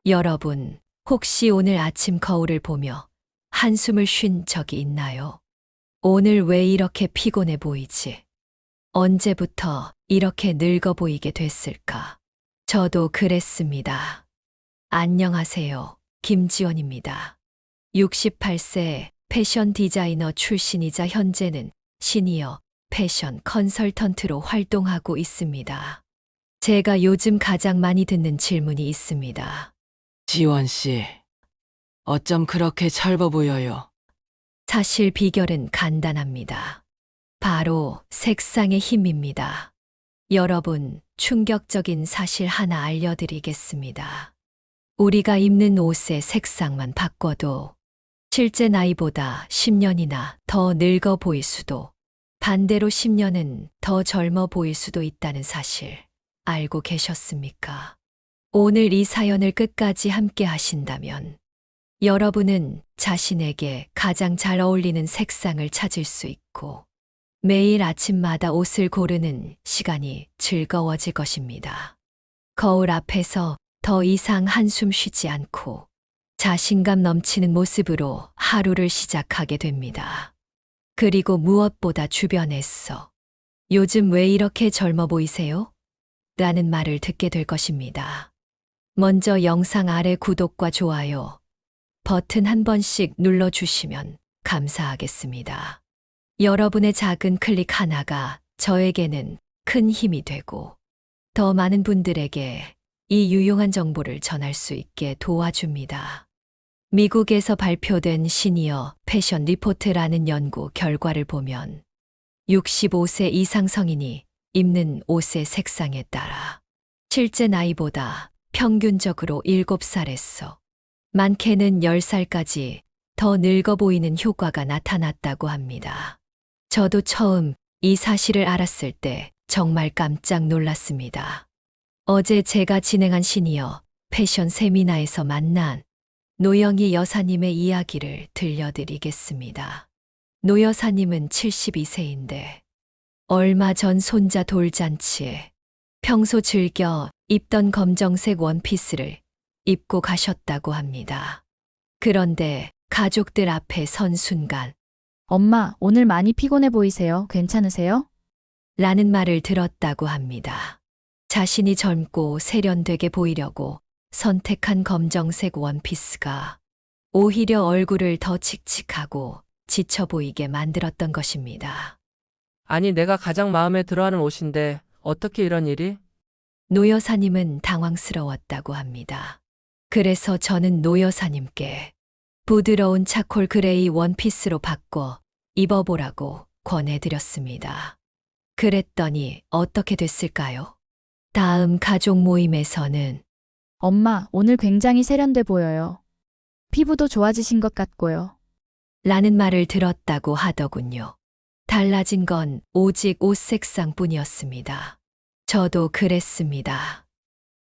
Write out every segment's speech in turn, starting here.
여러분, 혹시 오늘 아침 거울을 보며 한숨을 쉰 적이 있나요? 오늘 왜 이렇게 피곤해 보이지? 언제부터 이렇게 늙어 보이게 됐을까? 저도 그랬습니다. 안녕하세요. 김지원입니다. 68세 패션 디자이너 출신이자 현재는 시니어 패션 컨설턴트로 활동하고 있습니다. 제가 요즘 가장 많이 듣는 질문이 있습니다. 지원 씨, 어쩜 그렇게 철버 보여요? 사실 비결은 간단합니다. 바로 색상의 힘입니다. 여러분, 충격적인 사실 하나 알려드리겠습니다. 우리가 입는 옷의 색상만 바꿔도 실제 나이보다 10년이나 더 늙어 보일 수도, 반대로 10년은 더 젊어 보일 수도 있다는 사실 알고 계셨습니까? 오늘 이 사연을 끝까지 함께 하신다면 여러분은 자신에게 가장 잘 어울리는 색상을 찾을 수 있고 매일 아침마다 옷을 고르는 시간이 즐거워질 것입니다. 거울 앞에서 더 이상 한숨 쉬지 않고 자신감 넘치는 모습으로 하루를 시작하게 됩니다. 그리고 무엇보다 주변에서 요즘 왜 이렇게 젊어 보이세요? 라는 말을 듣게 될 것입니다. 먼저 영상 아래 구독과 좋아요 버튼 한 번씩 눌러주시면 감사하겠습니다. 여러분의 작은 클릭 하나가 저에게는 큰 힘이 되고 더 많은 분들에게 이 유용한 정보를 전할 수 있게 도와줍니다. 미국에서 발표된 시니어 패션 리포트라는 연구 결과를 보면 65세 이상 성인이 입는 옷의 색상에 따라 실제 나이보다 평균적으로 7살에서 많게는 10살까지 더 늙어 보이는 효과가 나타났다고 합니다. 저도 처음 이 사실을 알았을 때 정말 깜짝 놀랐습니다. 어제 제가 진행한 시니어 패션 세미나에서 만난 노영희 여사님의 이야기를 들려드리겠습니다. 노 여사님은 72세인데 얼마 전 손자 돌잔치에 평소 즐겨 입던 검정색 원피스를 입고 가셨다고 합니다. 그런데 가족들 앞에 선 순간 엄마, 오늘 많이 피곤해 보이세요? 괜찮으세요? 라는 말을 들었다고 합니다. 자신이 젊고 세련되게 보이려고 선택한 검정색 원피스가 오히려 얼굴을 더 칙칙하고 지쳐 보이게 만들었던 것입니다. 아니, 내가 가장 마음에 들어하는 옷인데 어떻게 이런 일이? 노 여사님은 당황스러웠다고 합니다. 그래서 저는 노 여사님께 부드러운 차콜 그레이 원피스로 바꿔 입어보라고 권해드렸습니다. 그랬더니 어떻게 됐을까요? 다음 가족 모임에서는 엄마, 오늘 굉장히 세련돼 보여요. 피부도 좋아지신 것 같고요. 라는 말을 들었다고 하더군요. 달라진 건 오직 옷 색상뿐이었습니다. 저도 그랬습니다.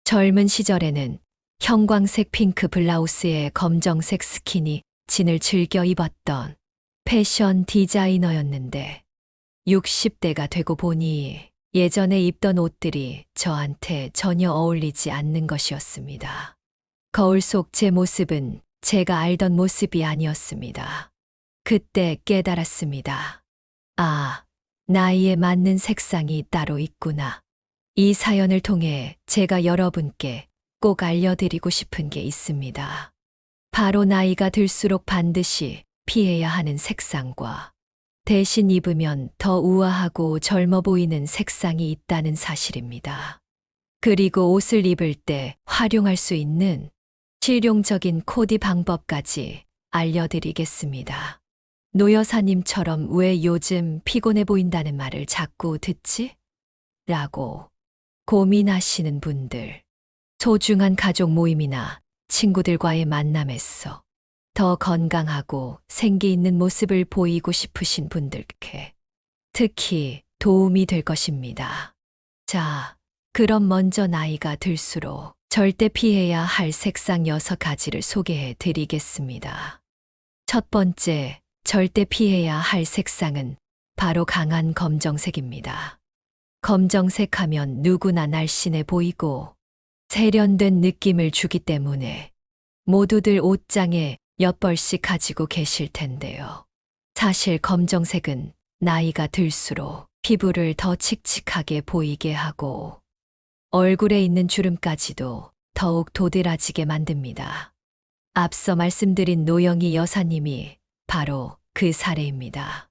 젊은 시절에는 형광색 핑크 블라우스에 검정색 스키니 진을 즐겨 입었던 패션 디자이너였는데 60대가 되고 보니 예전에 입던 옷들이 저한테 전혀 어울리지 않는 것이었습니다. 거울 속 제 모습은 제가 알던 모습이 아니었습니다. 그때 깨달았습니다. 아, 나이에 맞는 색상이 따로 있구나. 이 사연을 통해 제가 여러분께 꼭 알려드리고 싶은 게 있습니다. 바로 나이가 들수록 반드시 피해야 하는 색상과 대신 입으면 더 우아하고 젊어 보이는 색상이 있다는 사실입니다. 그리고 옷을 입을 때 활용할 수 있는 실용적인 코디 방법까지 알려드리겠습니다. 노 여사님처럼 왜 요즘 피곤해 보인다는 말을 자꾸 듣지? 라고 고민하시는 분들, 소중한 가족 모임이나 친구들과의 만남에서 더 건강하고 생기 있는 모습을 보이고 싶으신 분들께 특히 도움이 될 것입니다. 자, 그럼 먼저 나이가 들수록 절대 피해야 할 색상 6가지를 소개해 드리겠습니다. 첫 번째, 절대 피해야 할 색상은 바로 강한 검정색입니다. 검정색 하면 누구나 날씬해 보이고 세련된 느낌을 주기 때문에 모두들 옷장에 몇 벌씩 가지고 계실 텐데요. 사실 검정색은 나이가 들수록 피부를 더 칙칙하게 보이게 하고 얼굴에 있는 주름까지도 더욱 도드라지게 만듭니다. 앞서 말씀드린 노영희 여사님이 바로 그 사례입니다.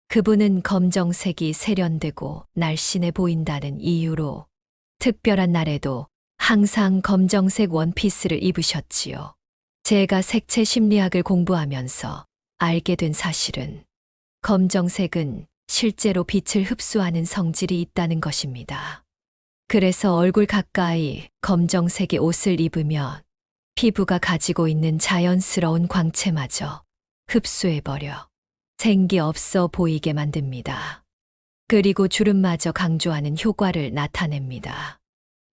그분은 검정색이 세련되고 날씬해 보인다는 이유로 특별한 날에도 항상 검정색 원피스를 입으셨지요. 제가 색채 심리학을 공부하면서 알게 된 사실은 검정색은 실제로 빛을 흡수하는 성질이 있다는 것입니다. 그래서 얼굴 가까이 검정색의 옷을 입으면 피부가 가지고 있는 자연스러운 광채마저 흡수해버려 생기 없어 보이게 만듭니다. 그리고 주름마저 강조하는 효과를 나타냅니다.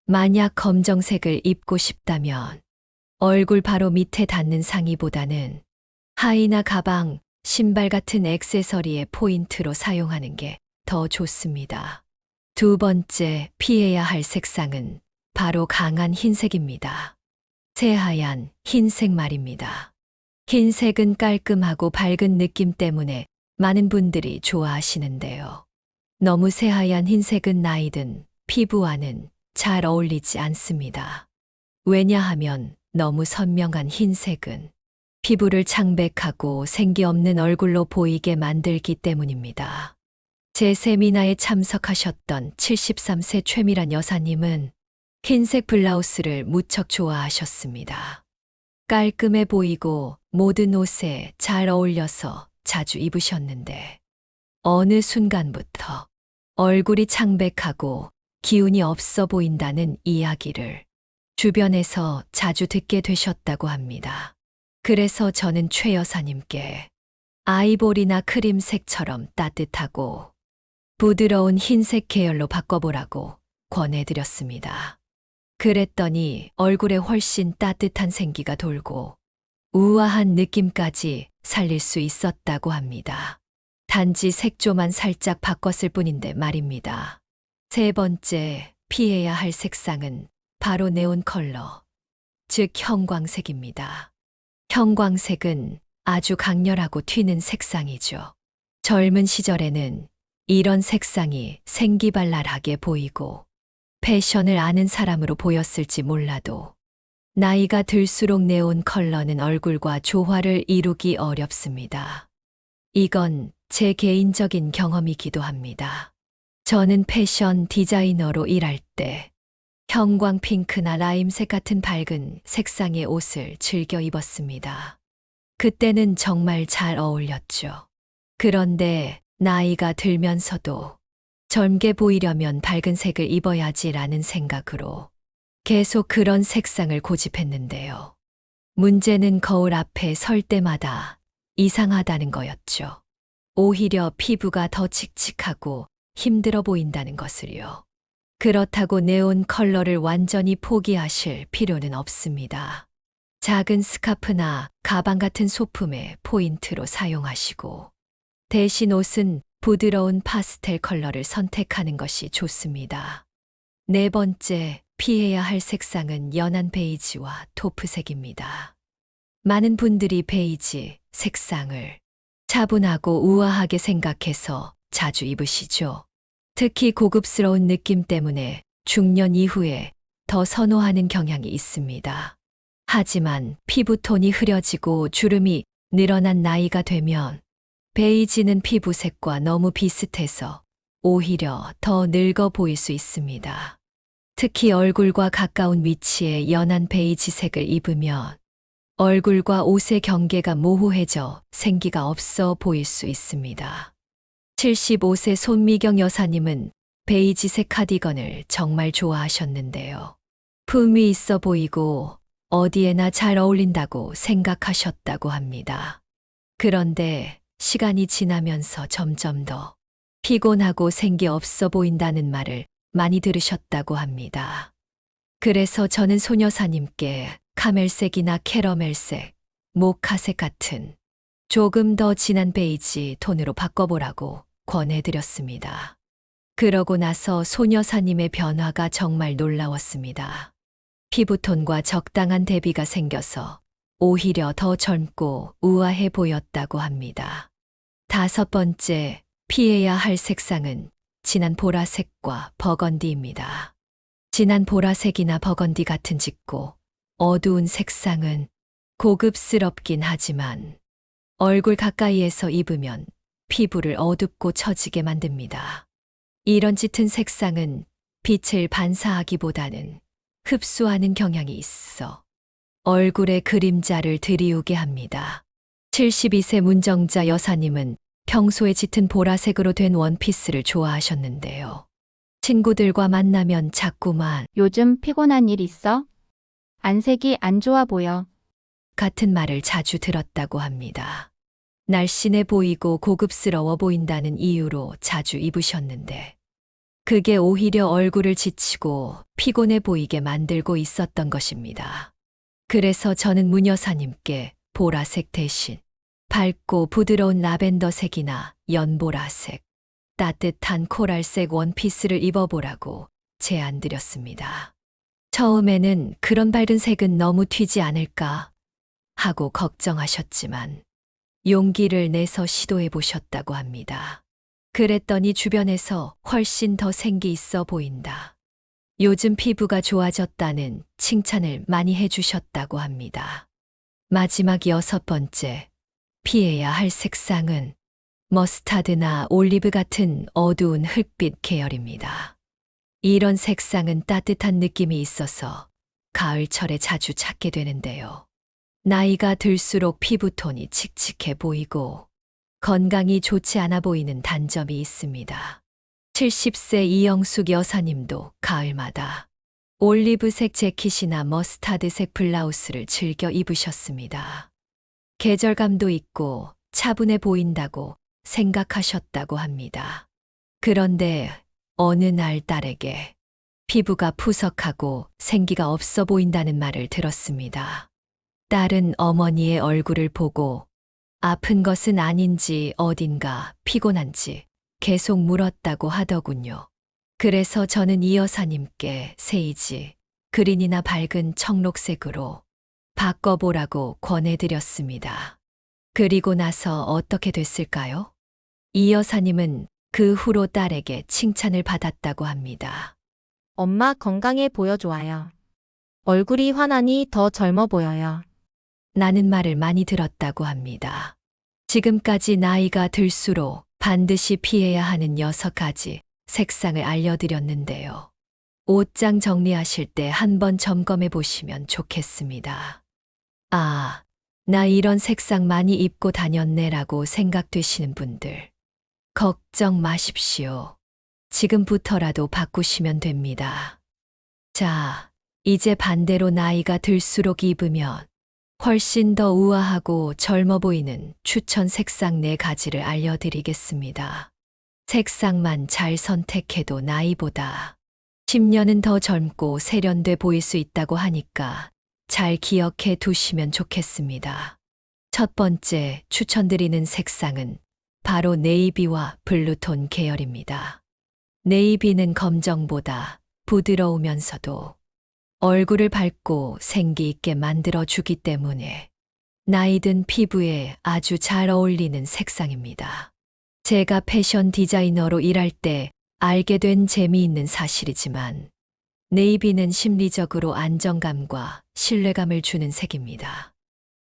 만약 검정색을 입고 싶다면 얼굴 바로 밑에 닿는 상의보다는 하의나 가방, 신발 같은 액세서리의 포인트로 사용하는 게 더 좋습니다. 두 번째 피해야 할 색상은 바로 강한 흰색입니다. 새하얀 흰색 말입니다. 흰색은 깔끔하고 밝은 느낌 때문에 많은 분들이 좋아하시는데요. 너무 새하얀 흰색은 나이든 피부와는 잘 어울리지 않습니다. 왜냐하면 너무 선명한 흰색은 피부를 창백하고 생기 없는 얼굴로 보이게 만들기 때문입니다. 제 세미나에 참석하셨던 73세 최미란 여사님은 흰색 블라우스를 무척 좋아하셨습니다. 깔끔해 보이고 모든 옷에 잘 어울려서 자주 입으셨는데 어느 순간부터 얼굴이 창백하고 기운이 없어 보인다는 이야기를 주변에서 자주 듣게 되셨다고 합니다. 그래서 저는 최 여사님께 아이보리나 크림색처럼 따뜻하고 부드러운 흰색 계열로 바꿔보라고 권해드렸습니다. 그랬더니 얼굴에 훨씬 따뜻한 생기가 돌고 우아한 느낌까지 살릴 수 있었다고 합니다. 단지 색조만 살짝 바꿨을 뿐인데 말입니다. 세 번째, 피해야 할 색상은 바로 네온 컬러, 즉 형광색입니다. 형광색은 아주 강렬하고 튀는 색상이죠. 젊은 시절에는 이런 색상이 생기발랄하게 보이고 패션을 아는 사람으로 보였을지 몰라도 나이가 들수록 네온 컬러는 얼굴과 조화를 이루기 어렵습니다. 이건 제 개인적인 경험이기도 합니다. 저는 패션 디자이너로 일할 때 형광 핑크나 라임색 같은 밝은 색상의 옷을 즐겨 입었습니다. 그때는 정말 잘 어울렸죠. 그런데 나이가 들면서도 젊게 보이려면 밝은 색을 입어야지라는 생각으로 계속 그런 색상을 고집했는데요. 문제는 거울 앞에 설 때마다 이상하다는 거였죠. 오히려 피부가 더 칙칙하고 힘들어 보인다는 것을요. 그렇다고 네온 컬러를 완전히 포기하실 필요는 없습니다. 작은 스카프나 가방 같은 소품에 포인트로 사용하시고 대신 옷은 부드러운 파스텔 컬러를 선택하는 것이 좋습니다. 네 번째, 피해야 할 색상은 연한 베이지와 토프색입니다. 많은 분들이 베이지 색상을 차분하고 우아하게 생각해서 자주 입으시죠. 특히 고급스러운 느낌 때문에 중년 이후에 더 선호하는 경향이 있습니다. 하지만 피부톤이 흐려지고 주름이 늘어난 나이가 되면 베이지는 피부색과 너무 비슷해서 오히려 더 늙어 보일 수 있습니다. 특히 얼굴과 가까운 위치에 연한 베이지색을 입으면 얼굴과 옷의 경계가 모호해져 생기가 없어 보일 수 있습니다. 75세 손미경 여사님은 베이지색 카디건을 정말 좋아하셨는데요. 품위 있어 보이고 어디에나 잘 어울린다고 생각하셨다고 합니다. 그런데 시간이 지나면서 점점 더 피곤하고 생기 없어 보인다는 말을 많이 들으셨다고 합니다. 그래서 저는 소녀사님께 카멜색이나 캐러멜색, 모카색 같은 조금 더 진한 베이지 톤으로 바꿔보라고 권해드렸습니다. 그러고 나서 소녀사님의 변화가 정말 놀라웠습니다. 피부톤과 적당한 대비가 생겨서 오히려 더 젊고 우아해 보였다고 합니다. 다섯 번째, 피해야 할 색상은 진한 보라색과 버건디입니다. 진한 보라색이나 버건디 같은 짙고 어두운 색상은 고급스럽긴 하지만 얼굴 가까이에서 입으면 피부를 어둡고 처지게 만듭니다. 이런 짙은 색상은 빛을 반사하기보다는 흡수하는 경향이 있어 얼굴에 그림자를 들이우게 합니다. 72세 문정자 여사님은 평소에 짙은 보라색으로 된 원피스를 좋아하셨는데요. 친구들과 만나면 자꾸만 요즘 피곤한 일 있어? 안색이 안 좋아 보여. 같은 말을 자주 들었다고 합니다. 날씬해 보이고 고급스러워 보인다는 이유로 자주 입으셨는데 그게 오히려 얼굴을 지치고 피곤해 보이게 만들고 있었던 것입니다. 그래서 저는 문 여사님께 보라색 대신 밝고 부드러운 라벤더색이나 연보라색, 따뜻한 코랄색 원피스를 입어보라고 제안드렸습니다. 처음에는 그런 밝은 색은 너무 튀지 않을까 하고 걱정하셨지만 용기를 내서 시도해 보셨다고 합니다. 그랬더니 주변에서 훨씬 더 생기 있어 보인다. 요즘 피부가 좋아졌다는 칭찬을 많이 해주셨다고 합니다. 마지막 여섯 번째, 피해야 할 색상은 머스타드나 올리브 같은 어두운 흑빛 계열입니다. 이런 색상은 따뜻한 느낌이 있어서 가을철에 자주 찾게 되는데요. 나이가 들수록 피부톤이 칙칙해 보이고 건강이 좋지 않아 보이는 단점이 있습니다. 70세 이영숙 여사님도 가을마다 올리브색 재킷이나 머스타드색 블라우스를 즐겨 입으셨습니다. 계절감도 있고 차분해 보인다고 생각하셨다고 합니다. 그런데 어느 날 딸에게 피부가 푸석하고 생기가 없어 보인다는 말을 들었습니다. 딸은 어머니의 얼굴을 보고 아픈 것은 아닌지 어딘가 피곤한지 계속 물었다고 하더군요. 그래서 저는 이 여사님께 세이지, 그린이나 밝은 청록색으로 바꿔보라고 권해드렸습니다. 그리고 나서 어떻게 됐을까요? 이 여사님은 그 후로 딸에게 칭찬을 받았다고 합니다. 엄마 건강해 보여 좋아요. 얼굴이 환하니 더 젊어 보여요. 라는 말을 많이 들었다고 합니다. 지금까지 나이가 들수록 반드시 피해야 하는 6가지 색상을 알려드렸는데요. 옷장 정리하실 때 한번 점검해 보시면 좋겠습니다. 아, 나 이런 색상 많이 입고 다녔네라고 생각되시는 분들, 걱정 마십시오. 지금부터라도 바꾸시면 됩니다. 자, 이제 반대로 나이가 들수록 입으면 훨씬 더 우아하고 젊어 보이는 추천 색상 4가지를 알려드리겠습니다. 색상만 잘 선택해도 나이보다 10년은 더 젊고 세련돼 보일 수 있다고 하니까 잘 기억해 두시면 좋겠습니다. 첫 번째 추천드리는 색상은 바로 네이비와 블루톤 계열입니다. 네이비는 검정보다 부드러우면서도 얼굴을 밝고 생기 있게 만들어주기 때문에 나이든 피부에 아주 잘 어울리는 색상입니다. 제가 패션 디자이너로 일할 때 알게 된 재미있는 사실이지만 네이비는 심리적으로 안정감과 신뢰감을 주는 색입니다.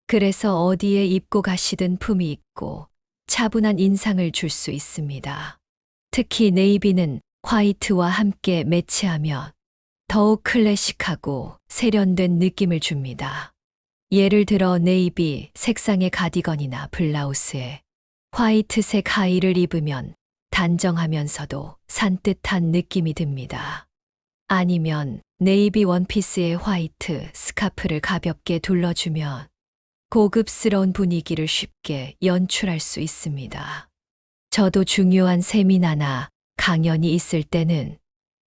그래서 어디에 입고 가시든 품이 있고 차분한 인상을 줄 수 있습니다. 특히 네이비는 화이트와 함께 매치하면 더욱 클래식하고 세련된 느낌을 줍니다. 예를 들어 네이비 색상의 가디건이나 블라우스에 화이트색 하의를 입으면 단정하면서도 산뜻한 느낌이 듭니다. 아니면 네이비 원피스에 화이트 스카프를 가볍게 둘러주면 고급스러운 분위기를 쉽게 연출할 수 있습니다. 저도 중요한 세미나나 강연이 있을 때는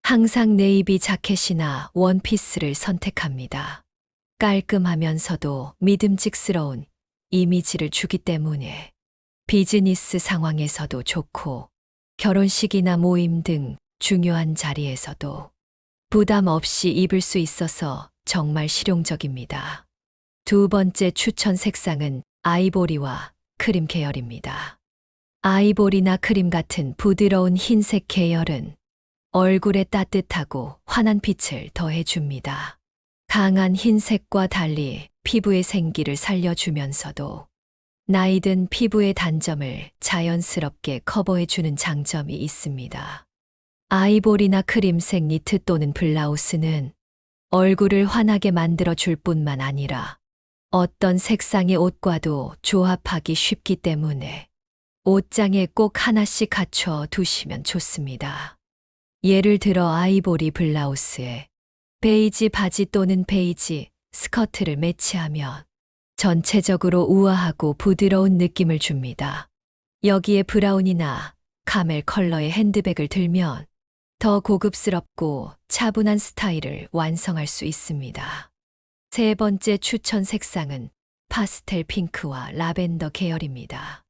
항상 네이비 자켓이나 원피스를 선택합니다. 깔끔하면서도 믿음직스러운 이미지를 주기 때문에 비즈니스 상황에서도 좋고 결혼식이나 모임 등 중요한 자리에서도 부담 없이 입을 수 있어서 정말 실용적입니다. 두 번째 추천 색상은 아이보리와 크림 계열입니다. 아이보리나 크림 같은 부드러운 흰색 계열은 얼굴에 따뜻하고 환한 빛을 더해줍니다. 강한 흰색과 달리 피부의 생기를 살려주면서도 나이든 피부의 단점을 자연스럽게 커버해주는 장점이 있습니다. 아이보리나 크림색 니트 또는 블라우스는 얼굴을 환하게 만들어줄 뿐만 아니라 어떤 색상의 옷과도 조합하기 쉽기 때문에 옷장에 꼭 하나씩 갖춰 두시면 좋습니다. 예를 들어 아이보리 블라우스에 베이지 바지 또는 베이지 스커트를 매치하면 전체적으로 우아하고 부드러운 느낌을 줍니다. 여기에 브라운이나 카멜 컬러의 핸드백을 들면 더 고급스럽고 차분한 스타일을 완성할 수 있습니다. 세 번째 추천 색상은 파스텔 핑크와 라벤더 계열입니다.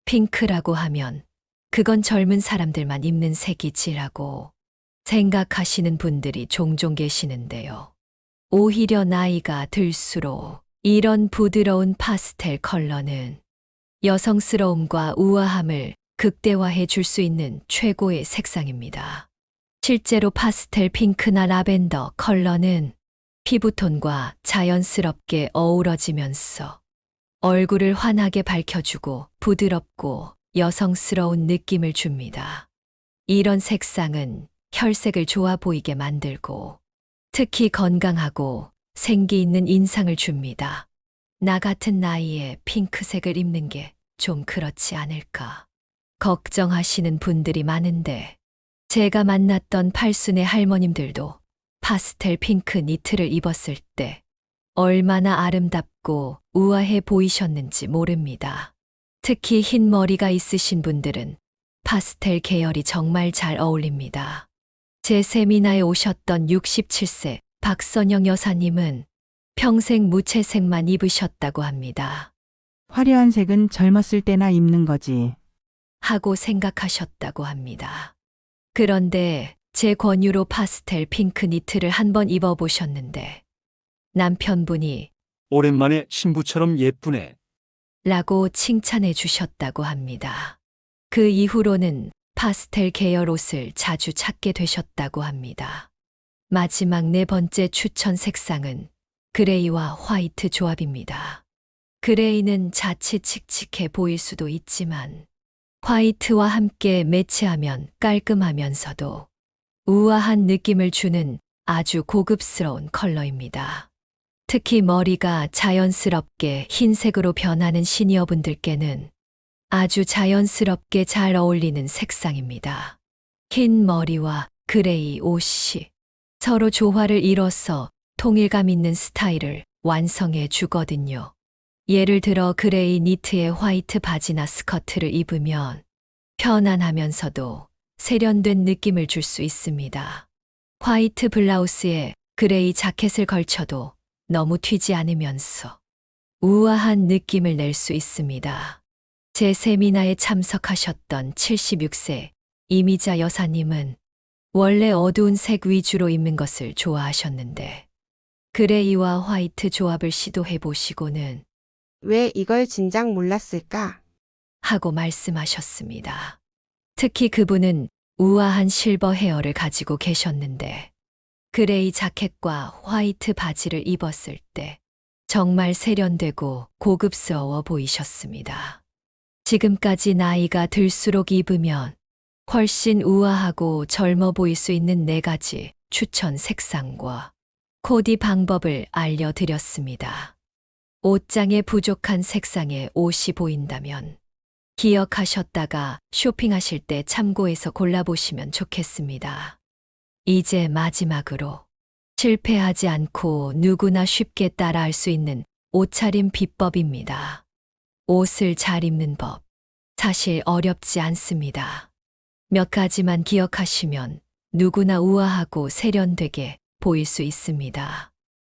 핑크라고 하면 그건 젊은 사람들만 입는 색이지라고 생각하시는 분들이 종종 계시는데요. 오히려 나이가 들수록 이런 부드러운 파스텔 컬러는 여성스러움과 우아함을 극대화해 줄 수 있는 최고의 색상입니다. 실제로 파스텔 핑크나 라벤더 컬러는 피부톤과 자연스럽게 어우러지면서 얼굴을 환하게 밝혀주고 부드럽고 여성스러운 느낌을 줍니다. 이런 색상은 혈색을 좋아 보이게 만들고 특히 건강하고 생기 있는 인상을 줍니다. 나 같은 나이에 핑크색을 입는 게 좀 그렇지 않을까 걱정하시는 분들이 많은데 제가 만났던 팔순의 할머님들도 파스텔 핑크 니트를 입었을 때 얼마나 아름답고 우아해 보이셨는지 모릅니다. 특히 흰 머리가 있으신 분들은 파스텔 계열이 정말 잘 어울립니다. 제 세미나에 오셨던 67세 박선영 여사님은 평생 무채색만 입으셨다고 합니다. 화려한 색은 젊었을 때나 입는 거지. 하고 생각하셨다고 합니다. 그런데 제 권유로 파스텔 핑크 니트를 한번 입어보셨는데 남편분이 오랜만에 신부처럼 예쁘네. 라고 칭찬해 주셨다고 합니다. 그 이후로는 파스텔 계열 옷을 자주 찾게 되셨다고 합니다. 마지막 네 번째 추천 색상은 그레이와 화이트 조합입니다. 그레이는 자칫 칙칙해 보일 수도 있지만 화이트와 함께 매치하면 깔끔하면서도 우아한 느낌을 주는 아주 고급스러운 컬러입니다. 특히 머리가 자연스럽게 흰색으로 변하는 시니어분들께는 아주 자연스럽게 잘 어울리는 색상입니다. 흰 머리와 그레이 옷이 서로 조화를 이뤄서 통일감 있는 스타일을 완성해 주거든요. 예를 들어 그레이 니트에 화이트 바지나 스커트를 입으면 편안하면서도 세련된 느낌을 줄 수 있습니다. 화이트 블라우스에 그레이 자켓을 걸쳐도 너무 튀지 않으면서 우아한 느낌을 낼 수 있습니다. 제 세미나에 참석하셨던 76세 이미자 여사님은 원래 어두운 색 위주로 입는 것을 좋아하셨는데 그레이와 화이트 조합을 시도해 보시고는 왜 이걸 진작 몰랐을까? 하고 말씀하셨습니다. 특히 그분은 우아한 실버 헤어를 가지고 계셨는데 그레이 자켓과 화이트 바지를 입었을 때 정말 세련되고 고급스러워 보이셨습니다. 지금까지 나이가 들수록 입으면 훨씬 우아하고 젊어 보일 수 있는 4가지 추천 색상과 코디 방법을 알려드렸습니다. 옷장에 부족한 색상의 옷이 보인다면 기억하셨다가 쇼핑하실 때 참고해서 골라보시면 좋겠습니다. 이제 마지막으로 실패하지 않고 누구나 쉽게 따라할 수 있는 옷차림 비법입니다. 옷을 잘 입는 법. 사실 어렵지 않습니다. 몇 가지만 기억하시면 누구나 우아하고 세련되게 보일 수 있습니다.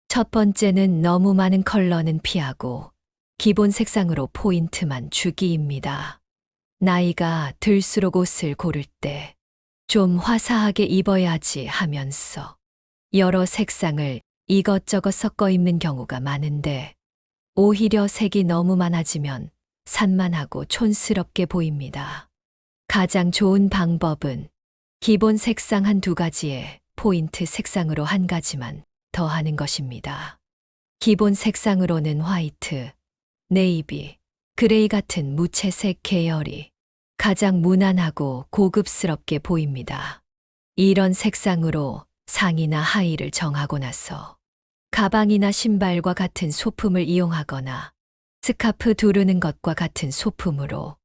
첫 번째는 너무 많은 컬러는 피하고 기본 색상으로 포인트만 주기입니다. 나이가 들수록 옷을 고를 때 좀 화사하게 입어야지 하면서 여러 색상을 이것저것 섞어 입는 경우가 많은데 오히려 색이 너무 많아지면 산만하고 촌스럽게 보입니다. 가장 좋은 방법은 기본 색상 한두 가지에 포인트 색상으로 한 가지만 더하는 것입니다. 기본 색상으로는 화이트, 네이비, 그레이 같은 무채색 계열이 가장 무난하고 고급스럽게 보입니다. 이런 색상으로 상의나 하의를 정하고 나서 가방이나 신발과 같은 소품을 이용하거나 스카프 두르는 것과 같은 소품으로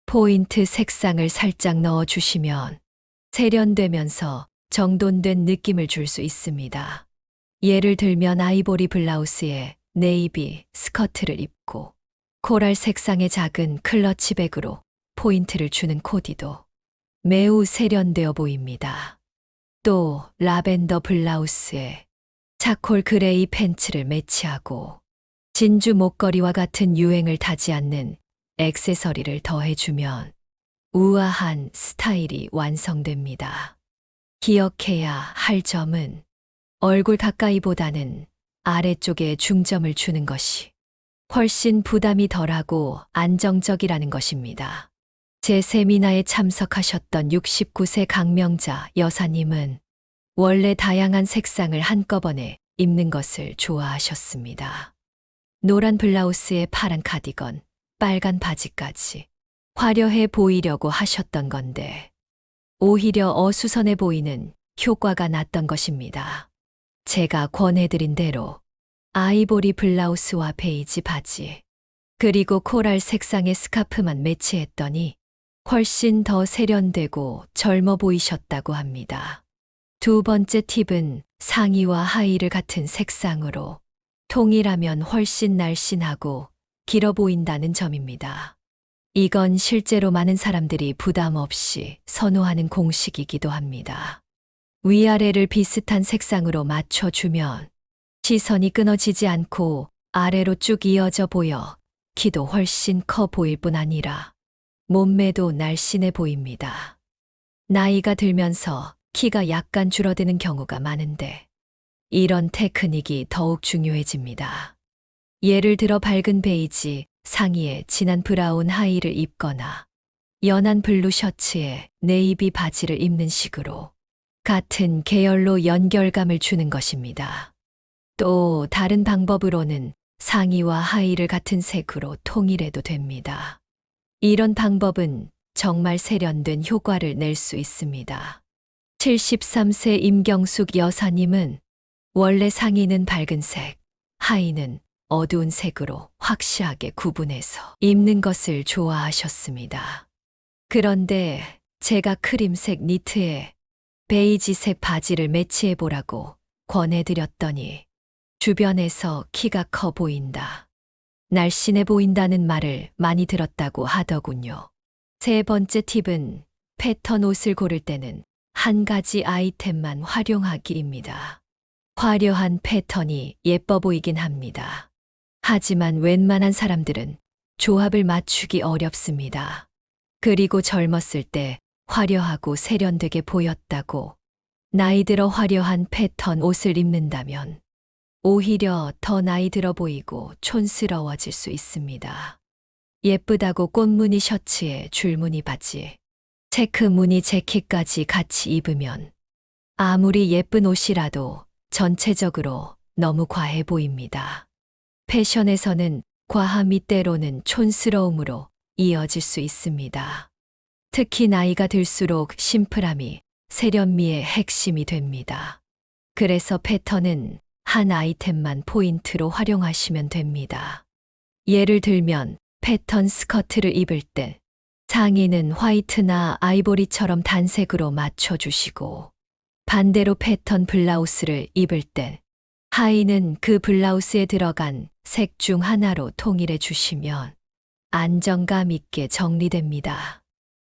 포인트 색상을 살짝 넣어주시면 세련되면서 정돈된 느낌을 줄 수 있습니다. 예를 들면 아이보리 블라우스에 네이비 스커트를 입고 코랄 색상의 작은 클러치백으로 포인트를 주는 코디도 매우 세련되어 보입니다. 또 라벤더 블라우스에 차콜 그레이 팬츠를 매치하고 진주 목걸이와 같은 유행을 타지 않는 액세서리를 더해주면 우아한 스타일이 완성됩니다. 기억해야 할 점은 얼굴 가까이보다는 아래쪽에 중점을 주는 것이 훨씬 부담이 덜하고 안정적이라는 것입니다. 제 세미나에 참석하셨던 69세 강명자 여사님은 원래 다양한 색상을 한꺼번에 입는 것을 좋아하셨습니다. 노란 블라우스에 파란 카디건, 빨간 바지까지 화려해 보이려고 하셨던 건데 오히려 어수선해 보이는 효과가 났던 것입니다. 제가 권해드린 대로 아이보리 블라우스와 베이지 바지, 그리고 코랄 색상의 스카프만 매치했더니 훨씬 더 세련되고 젊어 보이셨다고 합니다. 두 번째 팁은 상의와 하의를 같은 색상으로 통일하면 훨씬 날씬하고 길어 보인다는 점입니다. 이건 실제로 많은 사람들이 부담 없이 선호하는 공식이기도 합니다. 위아래를 비슷한 색상으로 맞춰주면 시선이 끊어지지 않고 아래로 쭉 이어져 보여 키도 훨씬 커 보일 뿐 아니라 몸매도 날씬해 보입니다. 나이가 들면서 키가 약간 줄어드는 경우가 많은데 이런 테크닉이 더욱 중요해집니다. 예를 들어 밝은 베이지 상의에 진한 브라운 하의를 입거나 연한 블루 셔츠에 네이비 바지를 입는 식으로 같은 계열로 연결감을 주는 것입니다. 또 다른 방법으로는 상의와 하의를 같은 색으로 통일해도 됩니다. 이런 방법은 정말 세련된 효과를 낼 수 있습니다. 73세 임경숙 여사님은 원래 상의는 밝은색, 하의는 어두운 색으로 확실하게 구분해서 입는 것을 좋아하셨습니다. 그런데 제가 크림색 니트에 베이지색 바지를 매치해 보라고 권해드렸더니 주변에서 키가 커 보인다, 날씬해 보인다는 말을 많이 들었다고 하더군요. 세 번째 팁은 패턴 옷을 고를 때는 한 가지 아이템만 활용하기입니다. 화려한 패턴이 예뻐 보이긴 합니다. 하지만 웬만한 사람들은 조합을 맞추기 어렵습니다. 그리고 젊었을 때 화려하고 세련되게 보였다고 나이 들어 화려한 패턴 옷을 입는다면 오히려 더 나이 들어 보이고 촌스러워질 수 있습니다. 예쁘다고 꽃무늬 셔츠에 줄무늬 바지, 체크 무늬 재킷까지 같이 입으면 아무리 예쁜 옷이라도 전체적으로 너무 과해 보입니다. 패션에서는 과함이 때로는 촌스러움으로 이어질 수 있습니다. 특히 나이가 들수록 심플함이 세련미의 핵심이 됩니다. 그래서 패턴은 한 아이템만 포인트로 활용하시면 됩니다. 예를 들면 패턴 스커트를 입을 때 상의는 화이트나 아이보리처럼 단색으로 맞춰주시고 반대로 패턴 블라우스를 입을 때 하의는 그 블라우스에 들어간 색 중 하나로 통일해 주시면 안정감 있게 정리됩니다.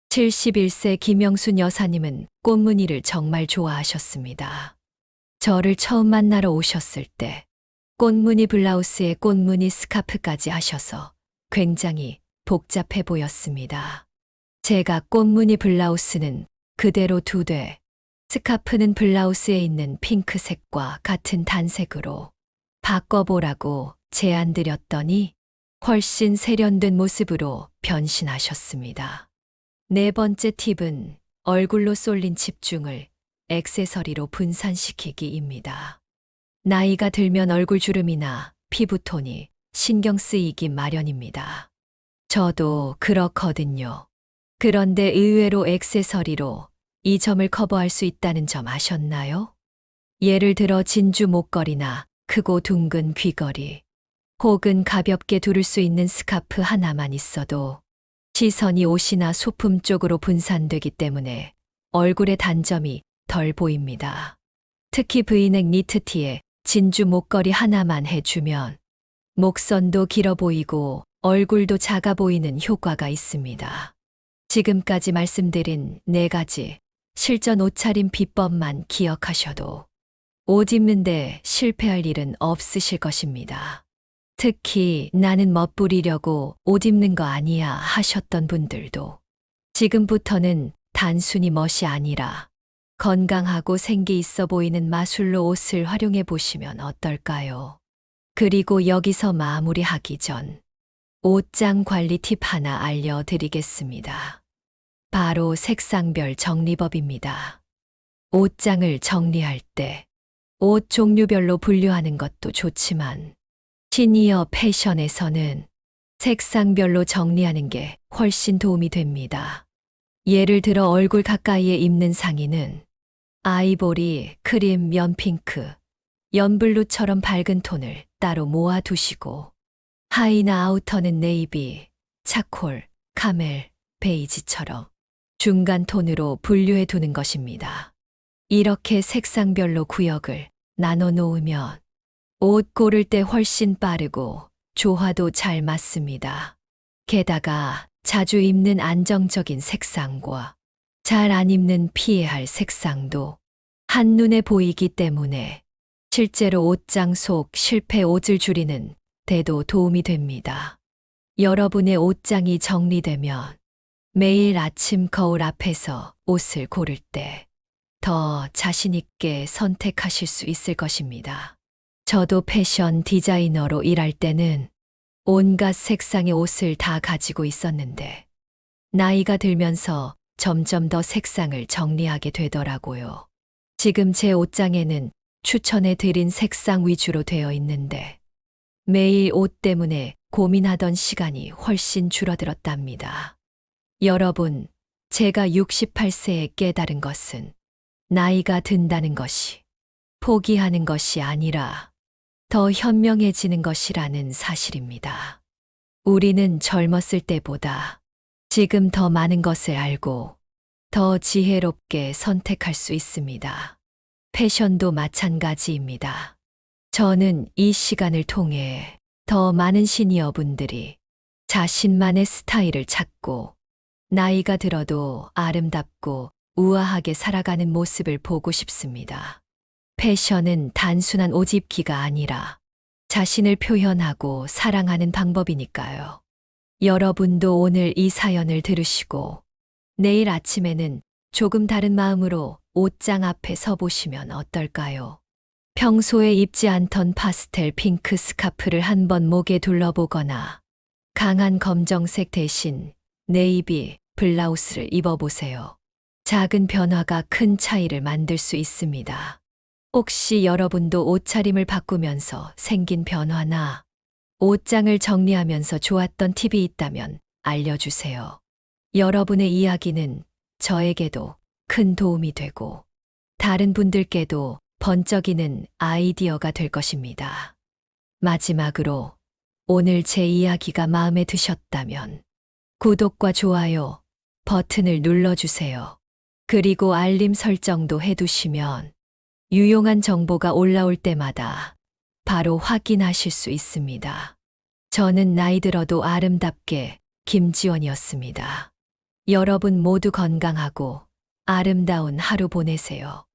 71세 김영순 여사님은 꽃무늬를 정말 좋아하셨습니다. 저를 처음 만나러 오셨을 때 꽃무늬 블라우스에 꽃무늬 스카프까지 하셔서 굉장히 복잡해 보였습니다. 제가 꽃무늬 블라우스는 그대로 두되 스카프는 블라우스에 있는 핑크색과 같은 단색으로 바꿔보라고 제안드렸더니 훨씬 세련된 모습으로 변신하셨습니다. 네 번째 팁은 얼굴로 쏠린 집중을 액세서리로 분산시키기입니다. 나이가 들면 얼굴 주름이나 피부톤이 신경 쓰이기 마련입니다. 저도 그렇거든요. 그런데 의외로 액세서리로 이 점을 커버할 수 있다는 점 아셨나요? 예를 들어 진주 목걸이나 크고 둥근 귀걸이, 혹은 가볍게 두를 수 있는 스카프 하나만 있어도 시선이 옷이나 소품 쪽으로 분산되기 때문에 얼굴의 단점이 덜 보입니다. 특히 브이넥 니트티에 진주 목걸이 하나만 해주면 목선도 길어 보이고 얼굴도 작아 보이는 효과가 있습니다. 지금까지 말씀드린 4가지 실전 옷차림 비법만 기억하셔도 옷 입는데 실패할 일은 없으실 것입니다. 특히 나는 멋부리려고 옷 입는 거 아니야 하셨던 분들도 지금부터는 단순히 멋이 아니라 건강하고 생기 있어 보이는 마술로 옷을 활용해 보시면 어떨까요? 그리고 여기서 마무리하기 전 옷장 관리 팁 하나 알려드리겠습니다. 바로 색상별 정리법입니다. 옷장을 정리할 때 옷 종류별로 분류하는 것도 좋지만 시니어 패션에서는 색상별로 정리하는 게 훨씬 도움이 됩니다. 예를 들어 얼굴 가까이에 입는 상의는 아이보리, 크림, 연핑크, 연블루처럼 밝은 톤을 따로 모아두시고 하의나 아우터는 네이비, 차콜, 카멜, 베이지처럼 중간 톤으로 분류해 두는 것입니다. 이렇게 색상별로 구역을 나눠 놓으면 옷 고를 때 훨씬 빠르고 조화도 잘 맞습니다. 게다가 자주 입는 안정적인 색상과 잘 안 입는 피해야 할 색상도 한눈에 보이기 때문에 실제로 옷장 속 실패 옷을 줄이는 데도 도움이 됩니다. 여러분의 옷장이 정리되면 매일 아침 거울 앞에서 옷을 고를 때 더 자신있게 선택하실 수 있을 것입니다. 저도 패션 디자이너로 일할 때는 온갖 색상의 옷을 다 가지고 있었는데 나이가 들면서 점점 더 색상을 정리하게 되더라고요. 지금 제 옷장에는 추천해 드린 색상 위주로 되어 있는데 매일 옷 때문에 고민하던 시간이 훨씬 줄어들었답니다. 여러분, 제가 68세에 깨달은 것은 나이가 든다는 것이 포기하는 것이 아니라 더 현명해지는 것이라는 사실입니다. 우리는 젊었을 때보다 지금 더 많은 것을 알고 더 지혜롭게 선택할 수 있습니다. 패션도 마찬가지입니다. 저는 이 시간을 통해 더 많은 시니어분들이 자신만의 스타일을 찾고 나이가 들어도 아름답고 우아하게 살아가는 모습을 보고 싶습니다. 패션은 단순한 옷 입기가 아니라 자신을 표현하고 사랑하는 방법이니까요. 여러분도 오늘 이 사연을 들으시고 내일 아침에는 조금 다른 마음으로 옷장 앞에 서 보시면 어떨까요? 평소에 입지 않던 파스텔 핑크 스카프를 한번 목에 둘러보거나 강한 검정색 대신 네이비 블라우스를 입어보세요. 작은 변화가 큰 차이를 만들 수 있습니다. 혹시 여러분도 옷차림을 바꾸면서 생긴 변화나 옷장을 정리하면서 좋았던 팁이 있다면 알려주세요. 여러분의 이야기는 저에게도 큰 도움이 되고 다른 분들께도 번쩍이는 아이디어가 될 것입니다. 마지막으로 오늘 제 이야기가 마음에 드셨다면 구독과 좋아요 버튼을 눌러주세요. 그리고 알림 설정도 해두시면 유용한 정보가 올라올 때마다 바로 확인하실 수 있습니다. 저는 나이 들어도 아름답게 김지원이었습니다. 여러분 모두 건강하고 아름다운 하루 보내세요.